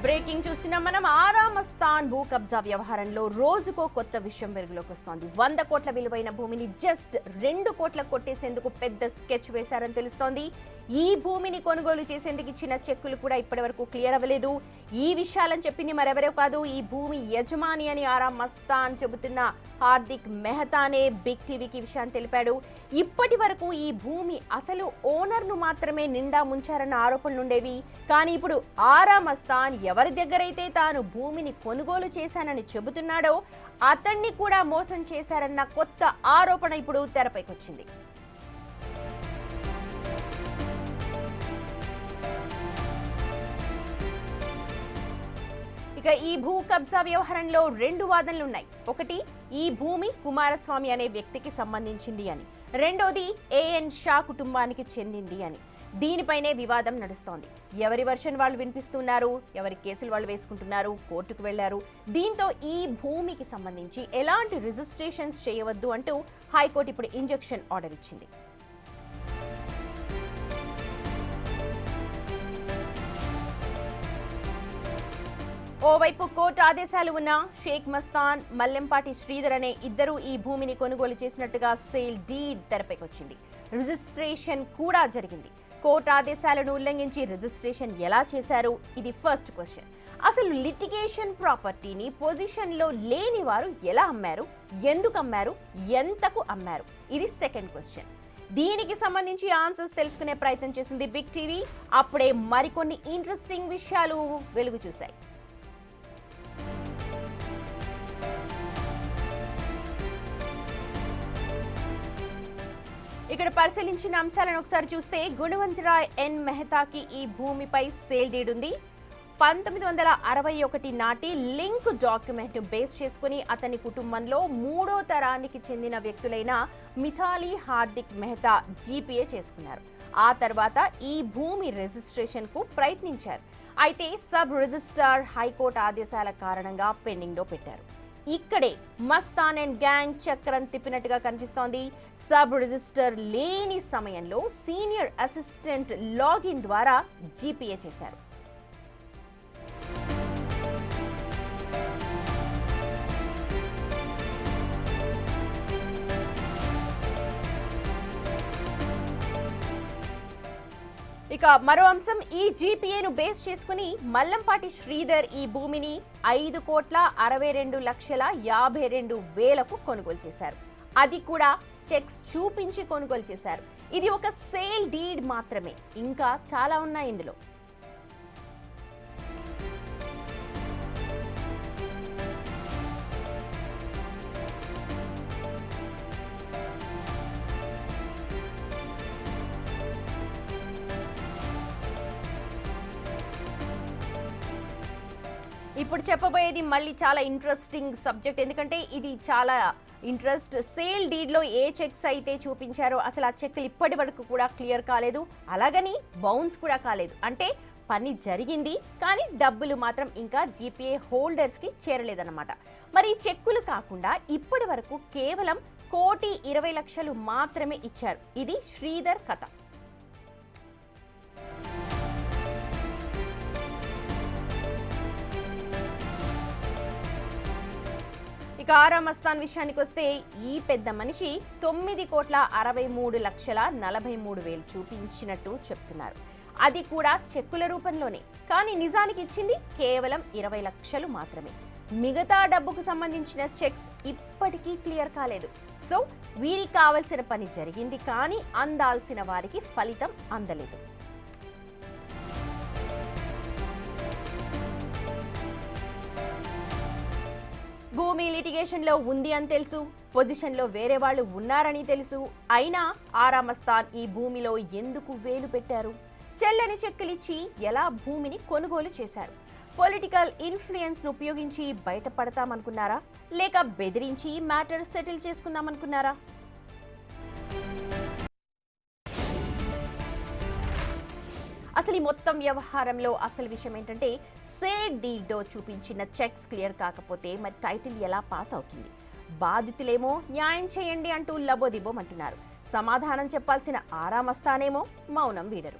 Breaking చూస్తున్నాం మనం. ఆరామస్థాన్ భూ కబ్జా వ్యవహారంలో రోజుకో కొత్త విషయం వెలుగులోకి వస్తోంది. 100 కోట్ల విలువైన భూమిని జస్ట్ 2 కోట్లకు కొట్టేసేందుకు పెద్ద స్కెచ్ వేశారని తెలుస్తోంది. ఈ భూమిని కొనుగోలు చేసేందుకు ఇచ్చిన చెక్కులు కూడా ఇప్పటివరకు క్లియర్ అవ్వలేదు. ఈ విషయాలను చెప్పింది మరెవరో కాదు, ఈ భూమి యజమాని అని ఆరామస్థాన్ చెబుతున్న హార్దిక్ మెహతానే బిగ్ టీవీకి విషయాన్ని తెలిపాడు. ఇప్పటి వరకు ఈ భూమి అసలు ఓనర్ను మాత్రమే నిండా ముంచారన్న ఆరోపణలుండేవి. కానీ ఇప్పుడు ఆరామస్థాన్ ఎవరి దగ్గరైతే తాను భూమిని కొనుగోలు చేశానని చెబుతున్నాడో అతన్ని కూడా మోసం చేశారన్న కొత్త ఆరోపణ ఇప్పుడు తెరపైకొచ్చింది. ఇక ఈ భూ కబ్జా వ్యవహారంలో 2 వాదనలున్నాయి. ఒకటి, ఈ భూమి కుమారస్వామి అనే వ్యక్తికి సంబంధించింది అని. రెండోది, ఏఎన్ షా కుటుంబానికి చెందింది అని. దీనిపైనే వివాదం నడుస్తోంది. ఎవరి వర్షన్ వాళ్ళు వినిపిస్తున్నారు, ఎవరి కేసులు వాళ్ళు వేసుకుంటున్నారు, కోర్టుకు వెళ్లారు. దీంతో ఈ భూమికి సంబంధించి ఎలాంటి రిజిస్ట్రేషన్స్ చేయవద్దు అంటూ హైకోర్టు ఇప్పుడు ఇంజెక్షన్ ఆర్డర్ ఇచ్చింది. ఓవైపు కోర్టు ఆదేశాలు ఉన్న షేక్ మస్తాన్, మల్లెంపాటి శ్రీధర్ అనే ఇద్దరు ఈ భూమిని కొనుగోలు చేసినట్టుగా సేల్ డీడ్ తెరపైకొచ్చింది. రిజిస్ట్రేషన్ కూడా జరిగింది. కోర్టు ఆదేశాలను ఉల్లంఘించి రిజిస్ట్రేషన్ ఎలా చేశారు? ఇది ఫస్ట్ క్వశ్చన్. అసలు లిటిగేషన్ ప్రాపర్టీని పొజిషన్లో లేని వారు ఎలా అమ్మారు, ఎందుకు అమ్మారు, ఎంతకు అమ్మారు? ఇది సెకండ్ క్వశ్చన్. దీనికి సంబంధించి ఆన్సర్స్ తెలుసుకునే ప్రయత్నం చేసింది బిగ్ టీవీ. అప్పుడే మరికొన్ని ఇంట్రెస్టింగ్ విషయాలు వెలుగు చూశాయి. ఇక్కడ పరిశీలించిన అంశాలను ఒకసారి చూస్తే, గుణవంతరాయ్ ఎన్ మెహతాకి ఈ భూమిపై సేల్ డీడ్ ఉంది. 1961 నాటి లింక్ డాక్యుమెంట్ బేస్ చేసుకుని అతని కుటుంబంలో 3వ తరానికి చెందిన వ్యక్తులైన మిథాలీ, హార్దిక్ మెహతా జీపీఏ చేసుకున్నారు. ఆ తర్వాత ఈ భూమి రిజిస్ట్రేషన్ కు ప్రయత్నించారు. అయితే సబ్ రిజిస్ట్రార్ హైకోర్టు ఆదేశాల కారణంగా పెండింగ్ లో పెట్టారు. ఇక్కడే మస్తాన్ అండ్ గ్యాంగ్ చక్రం తిప్పినట్టుగా కనిపిస్తోంది. సబ్ రిజిస్టర్ లేని సమయంలో సీనియర్ అసిస్టెంట్ లాగిన్ ద్వారా జీపీఏ చేశారు. ఇక మరో అంశం, ఈ జీపీఏను బేస్ చేసుకుని మల్లంపాటి శ్రీధర్ ఈ భూమిని 5,62,52,కు కొనుగోలు చేశారు. అది కూడా చెక్స్ చూపించి కొనుగోలు చేశారు. ఇది ఒక సేల్ డీడ్ మాత్రమే, ఇంకా చాలా ఉన్నాయి ఇందులో. ఇప్పుడు చెప్పబోయేది మళ్ళీ చాలా ఇంట్రెస్టింగ్ సబ్జెక్ట్. ఎందుకంటే ఇది చాలా ఇంట్రెస్ట్. సేల్ డీడ్లో ఏ చెక్స్ అయితే చూపించారో అసలు ఆ చెక్లు ఇప్పటి వరకు కూడా క్లియర్ కాలేదు, అలాగని బౌన్స్ కూడా కాలేదు. అంటే పని జరిగింది, కానీ డబ్బులు మాత్రం ఇంకా జీపీఏ హోల్డర్స్కి చేరలేదన్నమాట. మరి చెక్కులు కాకుండా ఇప్పటి వరకు కేవలం 1,20,00,000 మాత్రమే ఇచ్చారు. ఇది శ్రీధర్ కథ. ఇక ఆరామస్థాన్ విషయానికి వస్తే, ఈ పెద్ద మనిషి 9,63,43,000 చూపించినట్టు చెప్తున్నారు. అది కూడా చెక్కుల రూపంలోనే. కానీ నిజానికి ఇచ్చింది కేవలం 20 లక్షలు మాత్రమే. మిగతా డబ్బుకు సంబంధించిన చెక్స్ ఇప్పటికీ క్లియర్ కాలేదు. సో వీరికి కావలసిన పని జరిగింది, కానీ అందాల్సిన వారికి ఫలితం అందలేదు. భూమి లిటిగేషన్లో ఉంది అని తెలుసు, పొజిషన్లో వేరే వాళ్ళు ఉన్నారని తెలుసు. అయినా ఆరామస్థాన్ ఈ భూమిలో ఎందుకు వేలు పెట్టారు? చెల్లని చెక్కులిచ్చి ఎలా భూమిని కొనుగోలు చేశారు? పొలిటికల్ ఇన్ఫ్లుయెన్స్ను ఉపయోగించి బయటపడతామనుకున్నారా, లేక బెదిరించి మ్యాటర్ సెటిల్ చేసుకుందామనుకున్నారా? అసలు ఈ మొత్తం వ్యవహారంలో అసలు విషయం ఏంటంటే, సేల్ డీడ్లో చూపించిన చెక్స్ క్లియర్ కాకపోతే మరి టైటిల్ ఎలా పాస్ అవుతుంది? బాధితులేమో న్యాయం చేయండి అంటూ లబోదిబోమంటున్నారు. సమాధానం చెప్పాల్సిన ఆరామస్థానేమో మౌనం వీడరు.